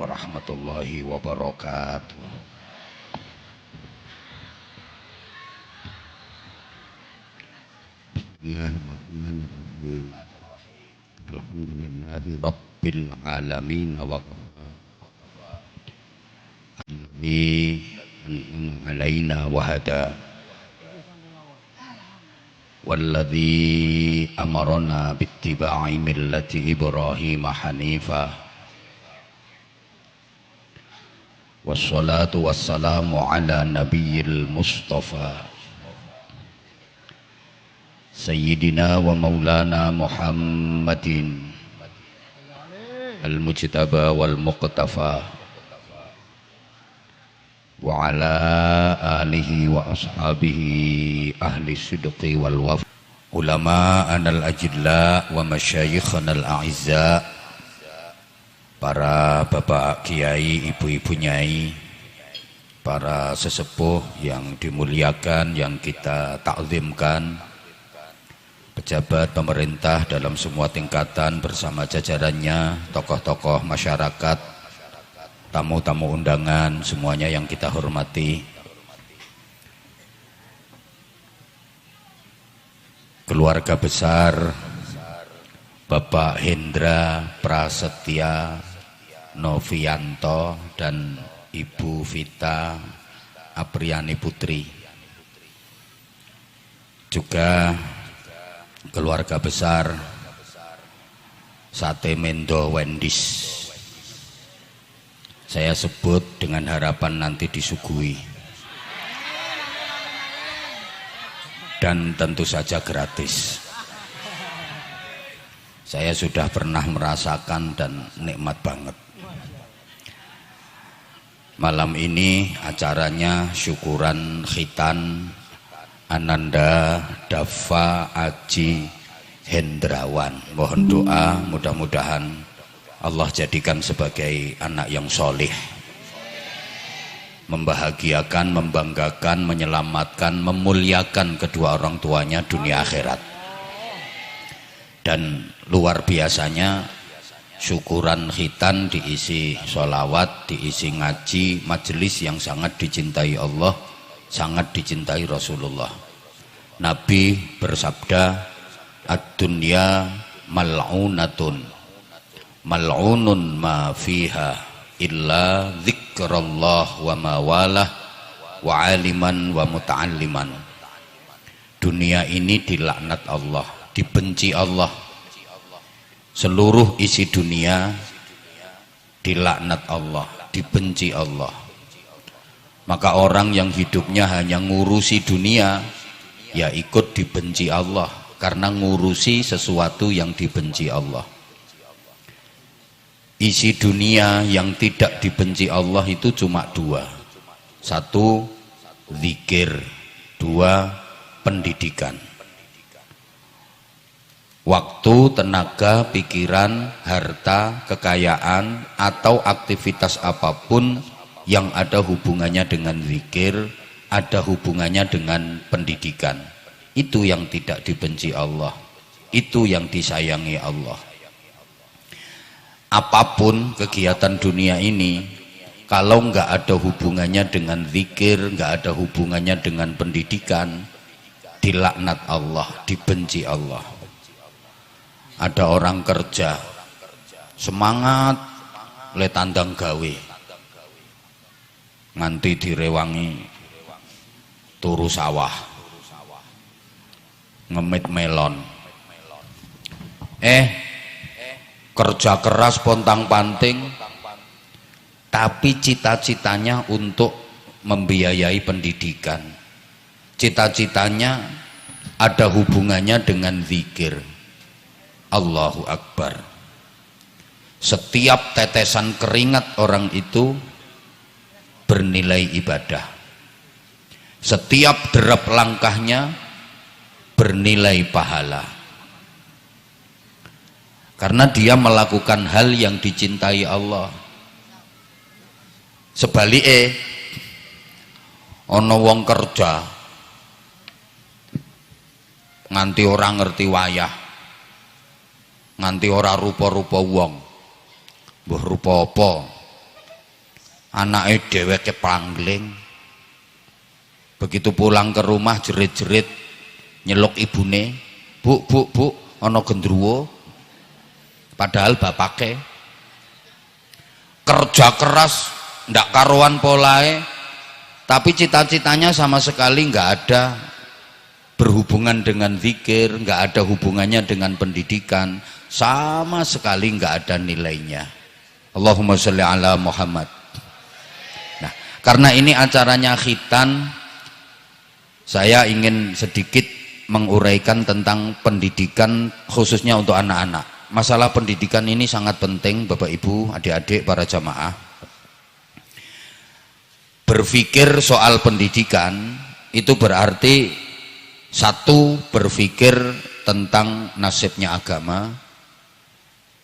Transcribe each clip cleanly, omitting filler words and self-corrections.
warahmatullahi wabarakatuh. Alhamdulillahi rabbil alamin wa alladzi an'ama alaina wa hada walladzi amarna bittiba'i millati Ibrahim hanifa wassalatu wassalamu ala nabiyil mustafa Sayyidina wa maulana Muhammadin al-mujtaba wal muqtafa wa ala alihi wa ashabihi ahli sidqi wal wafa ulama anal ajilla wa masyayikhana al-a'izza, para bapak kiai, ibu-ibu nyai, para sesepuh yang dimuliakan, yang kita takzimkan, pejabat pemerintah dalam semua tingkatan bersama jajarannya, tokoh-tokoh masyarakat, tamu-tamu undangan, semuanya yang kita hormati. Keluarga besar Bapak Hendra Prasetya Novianto dan Ibu Vita Apriani Putri, juga keluarga besar Sate Mendo Wendis, saya sebut dengan harapan nanti disuguhi dan tentu saja gratis. Saya sudah pernah merasakan dan nikmat banget. Malam ini acaranya syukuran khitan Ananda Dava Aji Hendrawan. Mohon doa, mudah-mudahan Allah jadikan sebagai anak yang solih, membahagiakan, membanggakan, menyelamatkan, memuliakan kedua orang tuanya dunia akhirat. Dan luar biasanya syukuran khitan diisi sholawat, diisi ngaji, majelis yang sangat dicintai Allah, sangat dicintai Rasulullah. Nabi bersabda, ad-dunya mal'unatun mal'unun ma fiha illa dzikrullah wa mawalah wa aliman wa muta'alliman. Dunia ini dilaknat Allah, dibenci Allah. Seluruh isi dunia dilaknat Allah, dibenci Allah. Maka orang yang hidupnya hanya ngurusi dunia, ya ikut dibenci Allah, karena ngurusi sesuatu yang dibenci Allah. Isi dunia yang tidak dibenci Allah itu cuma dua. Satu, zikir. Dua, pendidikan. Waktu, tenaga, pikiran, harta, kekayaan, atau aktivitas apapun yang ada hubungannya dengan zikir, ada hubungannya dengan pendidikan, itu yang tidak dibenci Allah, itu yang disayangi Allah. Apapun kegiatan dunia ini, kalau nggak ada hubungannya dengan zikir, nggak ada hubungannya dengan pendidikan, dilaknat Allah, dibenci Allah. Ada orang kerja semangat le tandang gawe, nganti direwangi turu sawah, ngemit melon, kerja keras pontang panting, tapi cita-citanya untuk membiayai pendidikan, cita-citanya ada hubungannya dengan zikir. Allahu Akbar. Setiap tetesan keringat orang itu bernilai ibadah. Setiap derap langkahnya bernilai pahala. Karena dia melakukan hal yang dicintai Allah. Sebaliknya, ono wong kerja nganti orang ngerti wayah, nganti ora rupa-rupa wong, mbuh rupa apa, anaknya dheweke panggling. Begitu pulang ke rumah jerit-jerit nyeluk ibune, bu ana gendruwo, padahal bapake kerja keras ndak karuan polae, tapi cita-citanya sama sekali nggak ada berhubungan dengan zikir, nggak ada hubungannya dengan pendidikan, sama sekali nggak ada nilainya. Allahumma sholli ala Muhammad. Nah, karena ini acaranya khitan, saya ingin sedikit menguraikan tentang pendidikan khususnya untuk anak-anak. Masalah pendidikan ini sangat penting Bapak Ibu, adik-adik, para jamaah. Berpikir soal pendidikan itu berarti satu, berpikir tentang nasibnya agama.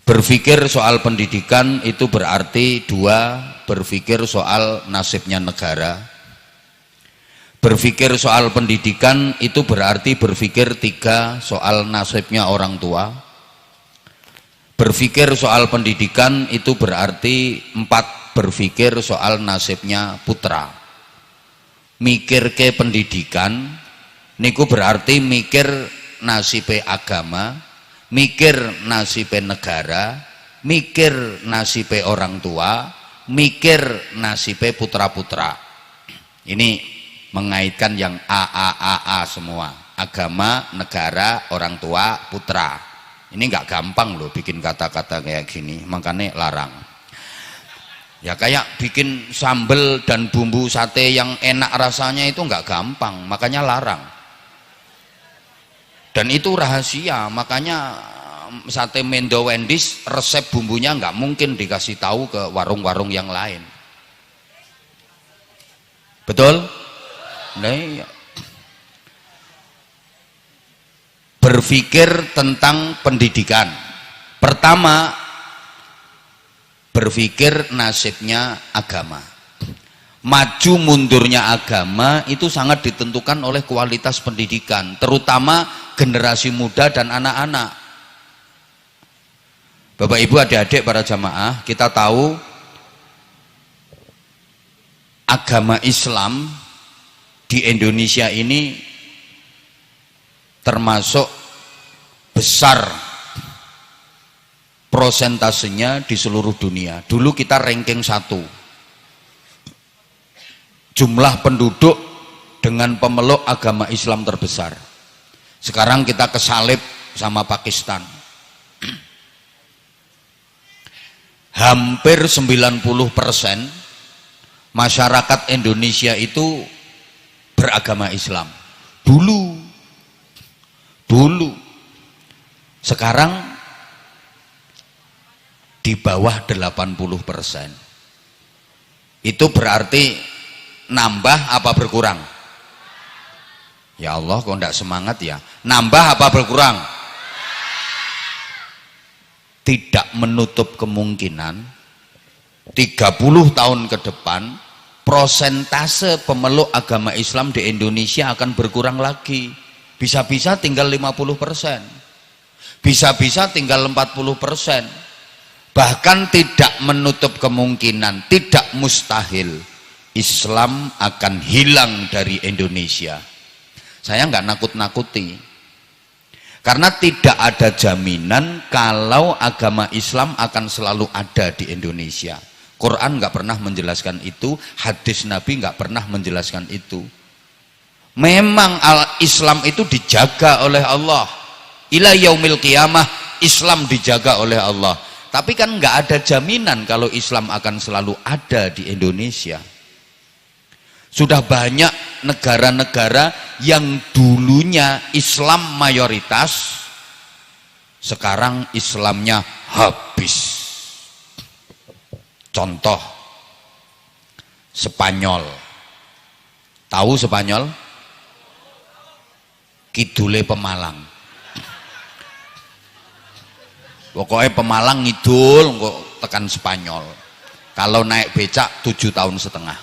Berpikir soal pendidikan itu berarti dua, berpikir soal nasibnya negara. Berpikir soal pendidikan itu berarti berpikir tiga, soal nasibnya orang tua. Berpikir soal pendidikan itu berarti empat, berpikir soal nasibnya putra. Mikir ke pendidikan niku berarti mikir nasibe agama, mikir nasibe negara, mikir nasibe orang tua, mikir nasibe putra-putra. Ini mengaitkan yang A semua, agama, negara, orang tua, putra. Ini nggak gampang loh bikin kata-kata kayak gini, makanya larang. Ya kayak bikin sambel dan bumbu sate yang enak rasanya itu nggak gampang, makanya larang. Dan itu rahasia, makanya sate Mendo Wendy's resep bumbunya nggak mungkin dikasih tahu ke warung-warung yang lain. Betul? Nah, iya. Berpikir tentang pendidikan. Pertama, berpikir nasibnya agama. Maju mundurnya agama itu sangat ditentukan oleh kualitas pendidikan, terutama generasi muda dan anak-anak. Bapak Ibu, adik-adik, para jamaah, kita tahu agama Islam di Indonesia ini termasuk besar prosentasenya di seluruh dunia. Dulu kita ranking 1 jumlah penduduk dengan pemeluk agama Islam terbesar. Sekarang kita kesalip sama Pakistan. Hampir 90% masyarakat Indonesia itu beragama Islam. Dulu. Sekarang di bawah 80%. Itu berarti nambah apa berkurang? Ya Allah, kok enggak semangat ya? Nambah apa berkurang? Tidak menutup kemungkinan 30 tahun ke depan prosentase pemeluk agama Islam di Indonesia akan berkurang lagi. Bisa-bisa tinggal 50%, bisa-bisa tinggal 40%. Bahkan tidak menutup kemungkinan, tidak mustahil Islam akan hilang dari Indonesia. Saya nggak nakut-nakuti, karena tidak ada jaminan kalau agama Islam akan selalu ada di Indonesia. Quran nggak pernah menjelaskan itu, hadis Nabi nggak pernah menjelaskan itu. Memang Islam itu dijaga oleh Allah, ila yaumil qiyamah Islam dijaga oleh Allah. Tapi kan nggak ada jaminan kalau Islam akan selalu ada di Indonesia. Sudah banyak negara-negara yang dulunya Islam mayoritas, sekarang Islamnya habis. Contoh, Spanyol. Tahu Spanyol? Kidule Pemalang. Pokoknya Pemalang ngidul kok tekan Spanyol. Kalau naik becak 7,5 tahun.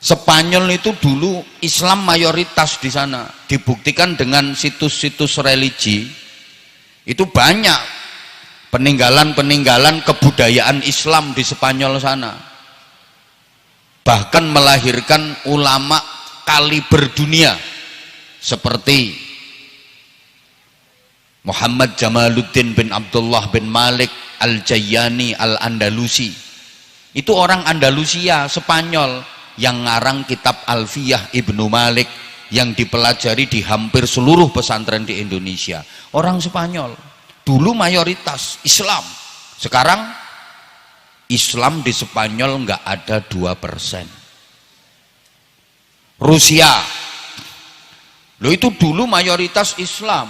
Spanyol itu dulu Islam mayoritas di sana. Dibuktikan dengan situs-situs religi. Itu banyak peninggalan-peninggalan kebudayaan Islam di Spanyol sana. bahkan melahirkan ulama kaliber dunia seperti Muhammad Jamaluddin bin Abdullah bin Malik Al-Jayyani Al-Andalusi. Itu orang Andalusia, Spanyol, yang ngarang kitab Alfiyah Ibnu Malik yang dipelajari di hampir seluruh pesantren di Indonesia. Orang Spanyol. Dulu mayoritas Islam. Sekarang Islam di Spanyol nggak ada 2%. Rusia. Loh, itu dulu mayoritas Islam.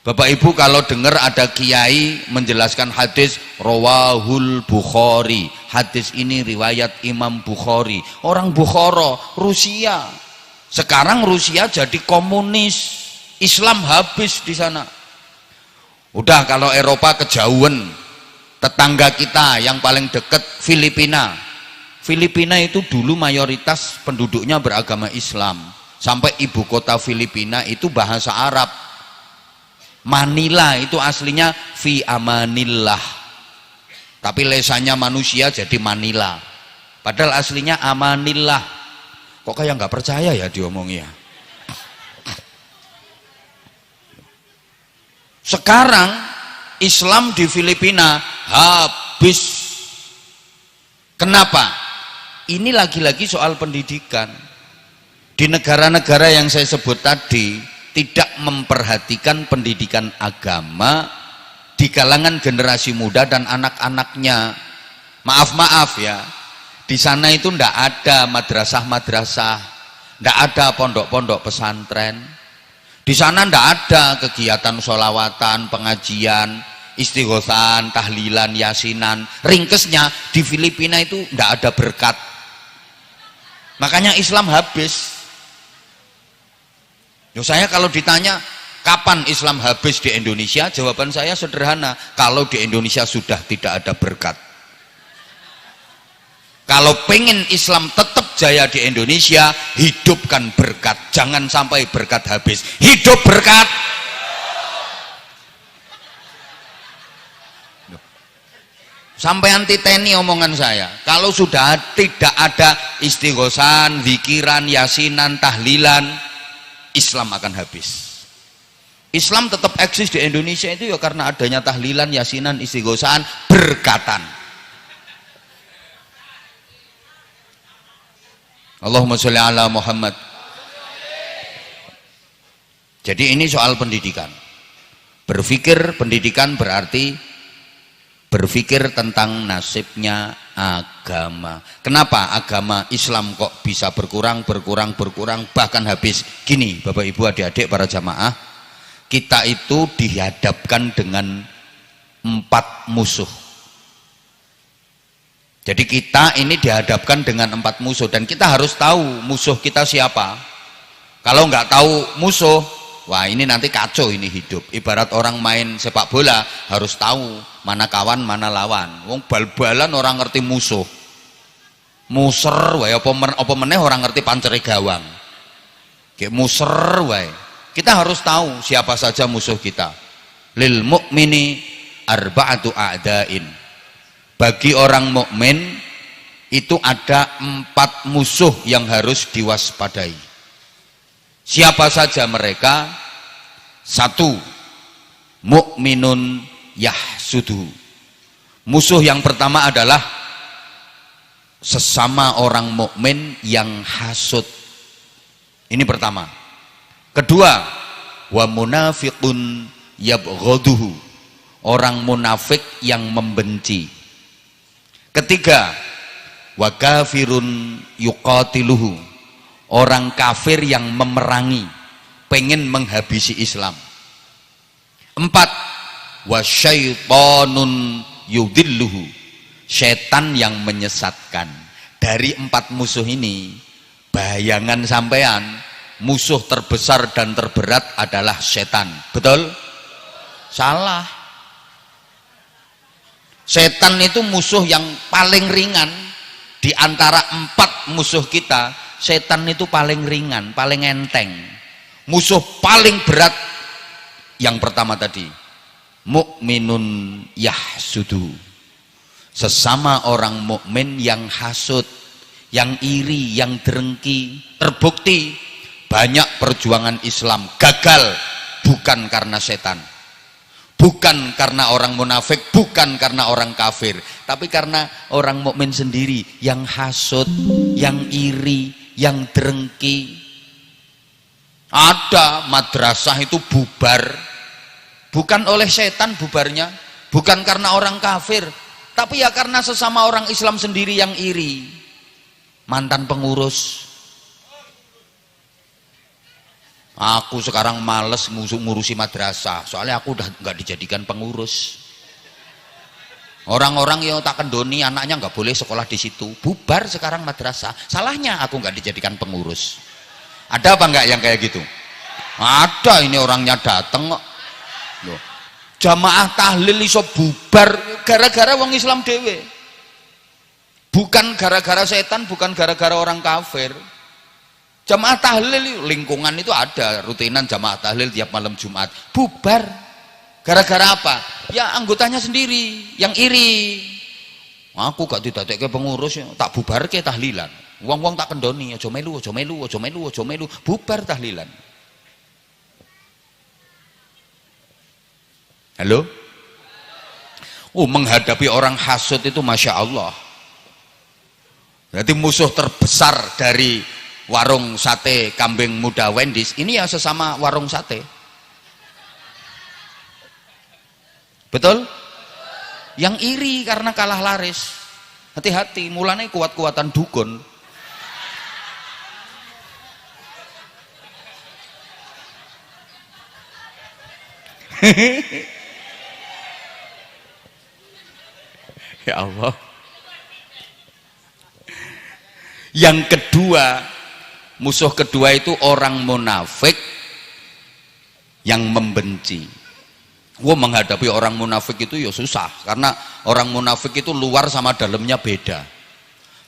Bapak Ibu kalau dengar ada kiai menjelaskan hadis rawahul Bukhari, hadis ini riwayat Imam Bukhari, orang Bukhara, Rusia. Sekarang Rusia jadi komunis, Islam habis di sana. Udah, kalau Eropa kejauhan, tetangga kita yang paling dekat Filipina. Filipina itu dulu mayoritas penduduknya beragama Islam, sampai ibu kota Filipina itu bahasa Arab. Manila itu aslinya fi amanillah, tapi lesannya manusia jadi Manila, padahal aslinya amanillah. Kok kayak nggak percaya ya diomongnya. Sekarang Islam di Filipina habis. Kenapa? Ini lagi-lagi soal pendidikan. Di negara-negara yang saya sebut tadi tidak memperhatikan pendidikan agama di kalangan generasi muda dan anak-anaknya. Maaf ya, di sana itu ndak ada madrasah-madrasah, ndak ada pondok-pondok pesantren. Di sana ndak ada kegiatan sholawatan, pengajian, istighosan, tahlilan, yasinan. Ringkesnya di Filipina itu ndak ada berkat. Makanya Islam habis. Saya kalau ditanya kapan Islam habis di Indonesia, jawaban saya sederhana, kalau di Indonesia sudah tidak ada berkat. Kalau pengen Islam tetap jaya di Indonesia, hidupkan berkat, jangan sampai berkat habis. Hidup berkat. Sampai anti teni omongan saya. Kalau sudah tidak ada istighosan, zikiran, yasinan, tahlilan, Islam akan habis. Islam tetap eksis di Indonesia itu ya karena adanya tahlilan, yasinan, istighosaan, berkatan. Allahumma sholli ala Muhammad. Jadi ini soal pendidikan. Berpikir pendidikan berarti berpikir tentang nasibnya agama. Kenapa agama Islam kok bisa berkurang, bahkan habis? Gini Bapak Ibu, adik-adik, para jamaah, kita itu dihadapkan dengan 4 musuh. Jadi kita ini dihadapkan dengan 4 musuh, dan kita harus tahu musuh kita siapa. Kalau nggak tahu musuh, wah ini nanti kacau ini hidup. Ibarat orang main sepak bola, harus tahu mana kawan mana lawan. Wong bal-balan orang ngerti musuh, muser wae apa meneh orang ngerti pancere gawang, kayak muser wae. Kita harus tahu siapa saja musuh kita. Lil mu'mini arba'atu a'dain. Bagi orang mukmin itu ada 4 musuh yang harus diwaspadai. Siapa saja mereka? 1, mukminun yahsudu. Musuh yang pertama adalah sesama orang mukmin yang hasud. Ini pertama. Kedua, wa munafiqun yabghaduhu. Orang munafik yang membenci. Ketiga, wa kafirun yuqatiluhu. Orang kafir yang memerangi, pengen menghabisi Islam. 4, wa syaitonun yudilluhu. Setan yang menyesatkan. Dari 4 musuh ini, bayangan sampean, musuh terbesar dan terberat adalah setan. Betul? Salah. Setan itu musuh yang paling ringan. Di antara 4 musuh kita, setan itu paling ringan, paling enteng. Musuh paling berat yang pertama tadi, mukminun yahsudu. Sesama orang mukmin yang hasud. yang iri, yang dengki. Terbukti banyak perjuangan Islam gagal bukan karena setan, bukan karena orang munafik, bukan karena orang kafir, tapi karena orang mukmin sendiri yang hasud, yang iri, yang dengki. Ada madrasah itu bubar bukan oleh setan bubarnya, bukan karena orang kafir, tapi ya karena sesama orang Islam sendiri yang iri. Mantan pengurus, aku sekarang males ngurusi madrasah, soalnya aku udah nggak dijadikan pengurus. Orang-orang yang tak kendoni anaknya nggak boleh sekolah di situ, bubar sekarang madrasah. Salahnya aku nggak dijadikan pengurus. Ada apa nggak yang kayak gitu? Ada, ini orangnya dateng kok. Loh, jamaah tahlil iso bubar gara-gara wong Islam dewe, bukan gara-gara setan, bukan gara-gara orang kafir. Jamaah tahlil lingkungan itu ada rutinan jamaah tahlil tiap malam Jumat, bubar gara-gara apa? Ya anggotanya sendiri yang iri. Aku gak didadekke pengurus, tak bubar ke tahlilan. Wong-wong tak kendoni, aja melu, aja melu, aja melu, aja melu, bubar tahlilan. Halo? Menghadapi orang hasud itu Masya Allah. Berarti musuh terbesar dari warung sate kambing muda Wendy's ini ya sesama warung sate. Betul? Yang iri karena kalah laris. Hati-hati, mulanya kuat-kuatan dukun. Ya Allah. Yang kedua, musuh kedua itu orang munafik yang membenci. Menghadapi orang munafik itu ya susah, karena orang munafik itu luar sama dalamnya beda.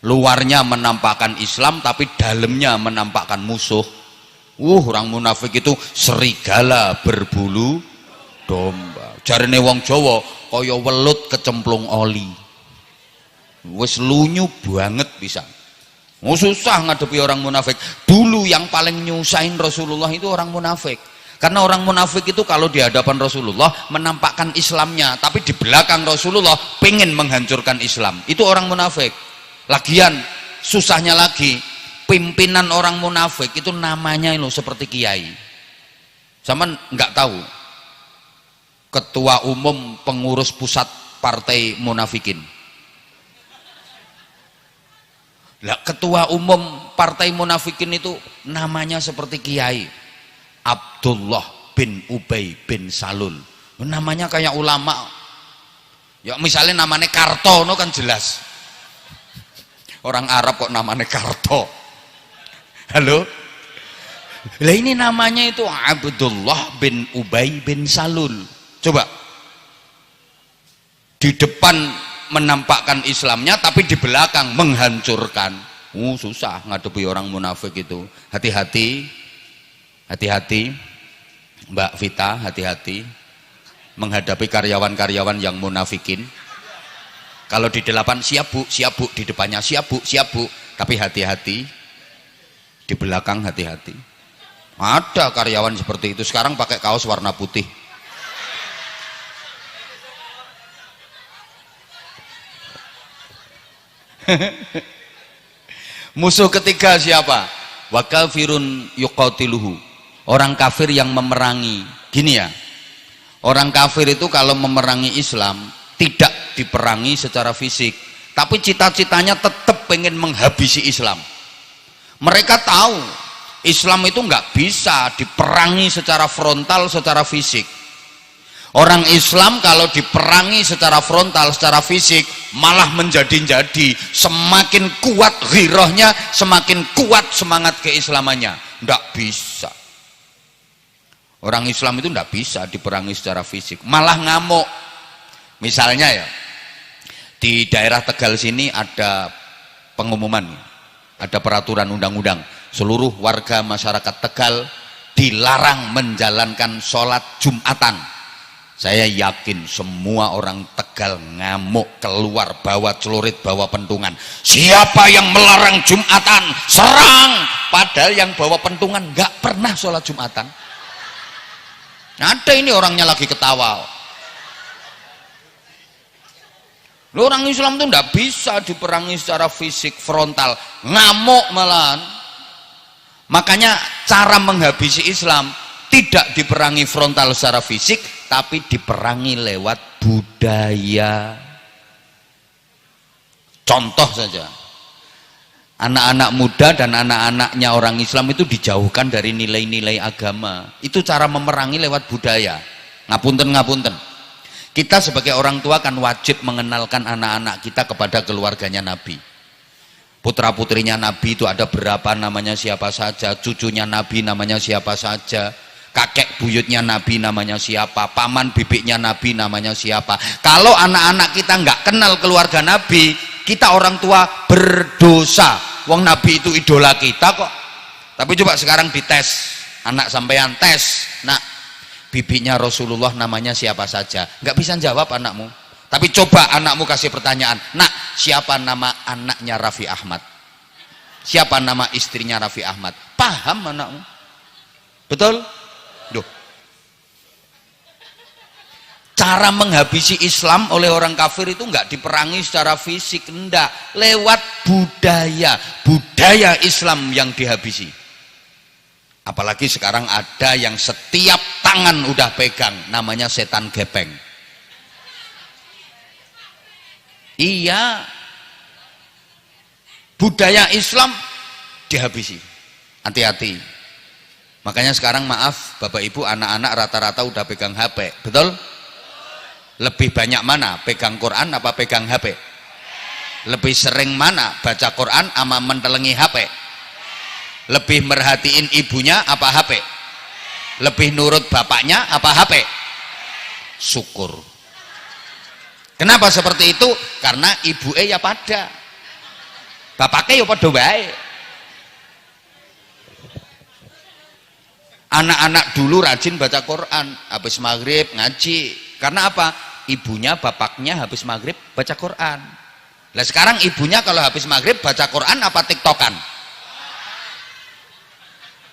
Luarnya menampakkan Islam tapi dalamnya menampakkan musuh. Orang munafik itu serigala berbulu domba. Jarine wong Jawa kaya welut kecemplung oli. Wis lunyu banget bisa. Susah ngadepi orang munafik. Dulu yang paling nyusahin Rasulullah itu orang munafik. Karena orang munafik itu kalau di hadapan Rasulullah menampakkan Islamnya, tapi di belakang Rasulullah pengen menghancurkan Islam. Itu orang munafik. Lagian susahnya lagi, pimpinan orang munafik itu namanya itu seperti kiai. Sama nggak tahu ketua umum pengurus pusat partai munafikin. Lah, ketua umum partai munafikin itu namanya seperti kiai Abdullah bin Ubay bin Salul. Namanya kayak ulama. Ya misalnya namanya Kartono kan jelas. Orang Arab kok namanya Karto. Halo? Lah ini namanya itu Abdullah bin Ubay bin Salul. Coba. Di depan menampakkan Islamnya tapi di belakang menghancurkan. Susah ngadepi orang munafik itu. Hati-hati, hati-hati Mbak Vita, hati-hati menghadapi karyawan-karyawan yang munafikin. Kalau di depan siap bu, di depannya siap bu, tapi hati-hati di belakang, hati-hati. Ada karyawan seperti itu sekarang pakai kaos warna putih. Musuh ketiga siapa? Wa kafirun yuqatiluhu. Orang kafir yang memerangi. Gini ya, orang kafir itu kalau memerangi Islam tidak diperangi secara fisik, tapi cita-citanya tetap pengen menghabisi Islam. Mereka tahu Islam itu nggak bisa diperangi secara frontal, secara fisik. Orang Islam kalau diperangi secara frontal, secara fisik malah menjadi-jadi, semakin kuat ghirahnya, semakin kuat semangat keislamannya. Nggak bisa. Orang Islam itu nggak bisa diperangi secara fisik, malah ngamuk. Misalnya ya, di daerah Tegal sini ada pengumuman, ada peraturan undang-undang, seluruh warga masyarakat Tegal dilarang menjalankan sholat Jumatan Saya yakin semua orang Tegal ngamuk, keluar bawa celurit, bawa pentungan. Siapa yang melarang Jumatan, serang. Padahal yang bawa pentungan nggak pernah sholat Jumatan. Ada ini orangnya lagi ketawa. Orang Islam itu nggak bisa diperangi secara fisik frontal, ngamuk malahan. Makanya cara menghabisi Islam tidak diperangi frontal secara fisik, tapi diperangi lewat budaya. Contoh saja, anak-anak muda dan anak-anaknya orang Islam itu dijauhkan dari nilai-nilai agama. Itu cara memerangi lewat budaya. Ngapunten. Kita sebagai orang tua kan wajib mengenalkan anak-anak kita kepada keluarganya Nabi. Putra putrinya Nabi itu ada berapa, namanya siapa saja, cucunya Nabi namanya siapa saja, kakek buyutnya Nabi namanya siapa, paman bibiknya Nabi namanya siapa. Kalau anak-anak kita nggak kenal keluarga Nabi, kita orang tua berdosa. Wong Nabi itu idola kita kok. Tapi coba sekarang dites, anak sampean tes, nak, bibiknya Rasulullah namanya siapa saja, nggak bisa jawab anakmu. Tapi coba anakmu kasih pertanyaan, nak, siapa nama anaknya Raffi Ahmad, siapa nama istrinya Raffi Ahmad, paham anakmu? Betul? Duh. Cara menghabisi Islam oleh orang kafir itu nggak diperangi secara fisik, enggak, lewat budaya Islam yang dihabisi. Apalagi sekarang ada yang setiap tangan udah pegang, namanya setan gepeng. Iya, budaya Islam dihabisi. Hati-hati. Makanya sekarang maaf Bapak Ibu, anak-anak rata-rata udah pegang HP, betul? Lebih banyak mana, pegang Quran apa pegang HP? Lebih sering mana, baca Quran sama mentelengi HP? Lebih merhatiin ibunya apa HP? Lebih nurut bapaknya apa HP? Syukur. Kenapa seperti itu? Karena ibu ya pada, bapaknya ya pada baik. Anak-anak dulu rajin baca Quran, habis maghrib ngaji. Karena apa? Ibunya bapaknya habis maghrib baca Quran. Nah sekarang ibunya kalau habis maghrib baca Quran apa tiktokan?